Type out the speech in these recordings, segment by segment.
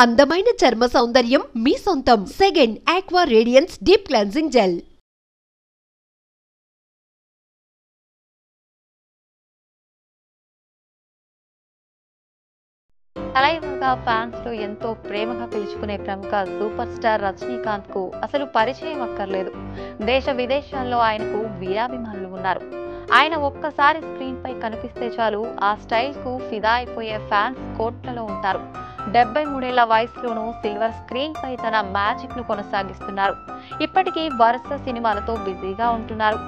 అందమైన చర్మ సౌందర్యం మీ సొంతం. Second aqua radiance deep cleansing gel. తలైవగా ఫ్యాన్స్ లో ఎంతో ప్రేమగా పిలుచుకునే ప్రముఖ సూపర్ స్టార్ రజనీకాంత్ కు అసలు పరిచయం అక్కర్లేదు. దేశ విదేశాల్లో ఆయనకు వీరాభిమానులు ఉన్నారు. ఆయన ఒక్కసారి స్క్రీన్ పై కనిపిస్తే చాలు ఆ స్టైల్ కు ఫిదా అయిపోయే ఫ్యాన్స్ కోట్లలో ఉంటారు. 73 వయసులోనూ సిల్వర్ స్క్రీన్ పై తన మ్యాజిక్ ను కొనసాగిస్తున్నారు. ఇప్పటికీ వరుస సినిమాలతో బిజీగా ఉంటున్నారు.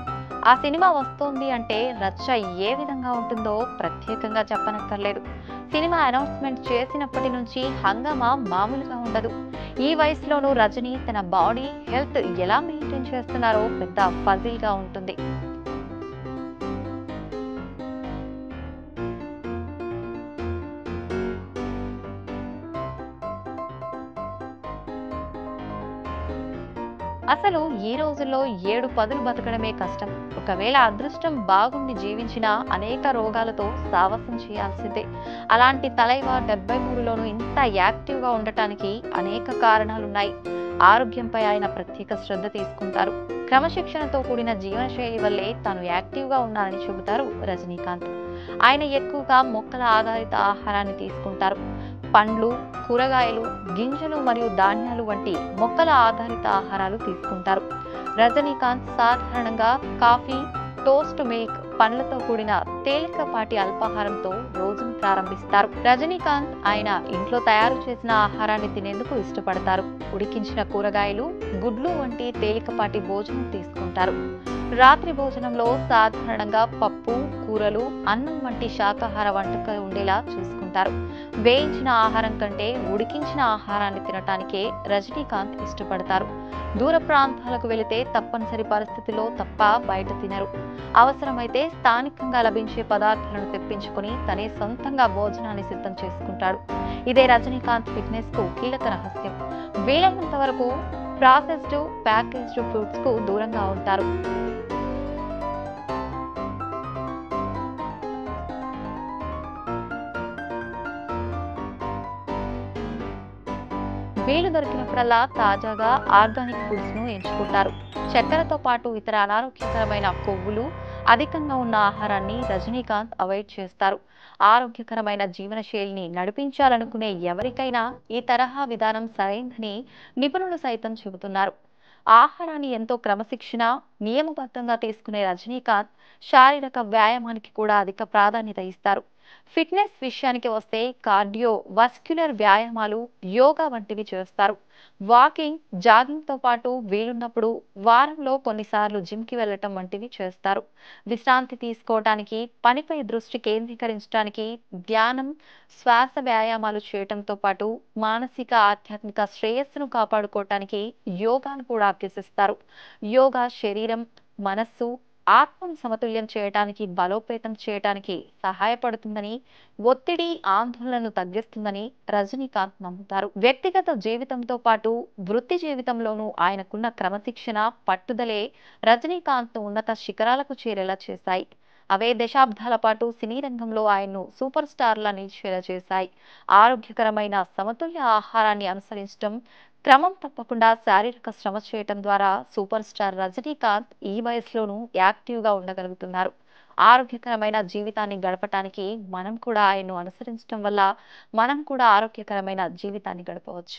ఆ సినిమా వస్తోంది అంటే రచ్చ ఏ విధంగా ఉంటుందో ప్రత్యేకంగా చెప్పనక్కర్లేదు. సినిమా అనౌన్స్మెంట్ చేసినప్పటి నుంచి హంగామా మామూలుగా ఉండదు. ఈ వయసులోనూ రజనీ తన బాడీ హెల్త్ ఎలా మెయింటైన్ చేస్తున్నారో పెద్ద పజిల్ గా ఉంటుంది. అసలు ఈ రోజుల్లో 7 పదులు బతకడమే కష్టం. ఒకవేళ అదృష్టం బాగుండి జీవించినా అనేక రోగాలతో సావాసం చేయాల్సిందే. అలాంటి తలైవా 73లోనూ ఇంత యాక్టివ్ గా ఉండటానికి అనేక కారణాలున్నాయి. ఆరోగ్యంపై ఆయన ప్రత్యేక శ్రద్ధ తీసుకుంటారు. క్రమశిక్షణతో కూడిన జీవనశైలి వల్లే తాను యాక్టివ్ గా ఉన్నానని చెబుతారు రజనీకాంత్. ఆయన ఎక్కువగా మొక్కల ఆధారిత ఆహారాన్ని తీసుకుంటారు. పండ్లు, కూరగాయలు, గింజలు మరియు ధాన్యాలు వంటి మొక్కల ఆధారిత ఆహారాలు తీసుకుంటారు. రజనీకాంత్ సాధారణంగా కాఫీ, టోస్ట్ మిల్క్, పండ్లతో కూడిన తేలికపాటి అల్పాహారంతో రోజును ప్రారంభిస్తారు. రజనీకాంత్ ఆయన ఇంట్లో తయారు చేసిన ఆహారాన్ని తినేందుకు ఇష్టపడతారు. ఉడికించిన కూరగాయలు, గుడ్లు వంటి తేలికపాటి భోజనం తీసుకుంటారు. రాత్రి భోజనంలో సాధారణంగా పప్పు, కూరలు, అన్నం వంటి శాకాహార వంటకాలు ఉండేలా చూసుకుంటారు. వేయించిన ఆహారం కంటే ఉడికించిన ఆహారాన్ని తినటానికే రజనీకాంత్ ఇష్టపడతారు. దూర ప్రాంతాలకు వెళితే తప్పనిసరి పరిస్థితుల్లో తప్ప బయట తినరు. అవసరమైతే స్థానికంగా లభించే పదార్థాలను తెప్పించుకుని తనే సొంతంగా భోజనాన్ని సిద్ధం చేసుకుంటాడు. ఇదే రజనీకాంత్ ఫిట్నెస్ కు కీలక రహస్యం. వీలైనంత వరకు ప్రాసెస్డ్, ప్యాకేజ్డ్ ఫుడ్స్ కు దూరంగా ఉంటారు. వీలు దొరికినప్పుడల్లా తాజాగా ఆర్గానిక్ ఫుడ్స్ ను ఎంచుకుంటారు. చక్కెరతో పాటు ఇతర అనారోగ్యకరమైన కొవ్వులు అధికంగా ఉన్న ఆహారాన్ని రజనీకాంత్ అవాయిడ్ చేస్తారు. ఆరోగ్యకరమైన జీవనశైలిని నడిపించాలనుకునే ఎవరికైనా ఈ తరహా విధానం సరైందని నిపుణులు సైతం చెబుతున్నారు. ఆహారాన్ని ఎంతో క్రమశిక్షణ, నియమబద్ధంగా తీసుకునే రజనీకాంత్ శారీరక వ్యాయామానికి కూడా అధిక ప్రాధాన్యత ఇస్తారు. ఫిట్నెస్ విషయానికి వస్తే కార్డియో వాస్క్యులర్ వ్యాయామాలు, యోగా వంటివి చేస్తారు. వాకింగ్, జాగింగ్ తో పాటు వీలున్నప్పుడు వారంలో కొన్నిసార్లు జిమ్ కి వెళ్ళటం వంటివి చేస్తారు. విశ్రాంతి తీసుకోవటానికి, పనిపై దృష్టి కేంద్రీకరించడానికి ధ్యానం, శ్వాస వ్యాయామాలు చేయటంతో పాటు మానసిక, ఆధ్యాత్మిక శ్రేయస్సును కాపాడుకోవటానికి యోగాను కూడా అభ్యసిస్తారు. యోగా శరీరం, మనస్సు, ఆత్మను సమతుల్యం చేయటానికి, బలోపేతం చేయటానికి సహాయపడుతుందని, ఒత్తిడి, ఆందోళనను తగ్గిస్తుందని రజనీకాంత్ నమ్ముతారు. వ్యక్తిగత జీవితంతో పాటు వృత్తి జీవితంలోనూ ఆయనకున్న క్రమశిక్షణ, పట్టుదలే రజనీకాంత్ ఉన్నత శిఖరాలకు చేరేలా చేశాయి. అవే దశాబ్దాల పాటు సినీ రంగంలో ఆయన్ను సూపర్ స్టార్లా నిలిచేలా చేశాయి. ఆరోగ్యకరమైన సమతుల్య ఆహారాన్ని అనుసరించడం, క్రమం తప్పకుండా శారీరక శ్రమ చేయటం ద్వారా సూపర్ స్టార్ రజనీకాంత్ ఈ వయసులోనూ యాక్టివ్ గా ఉండగలుగుతున్నారు. ఆరోగ్యకరమైన జీవితాన్ని గడపటానికి మనం కూడా ఆయన్ను అనుసరించడం వల్ల మనం కూడా ఆరోగ్యకరమైన జీవితాన్ని గడపవచ్చు.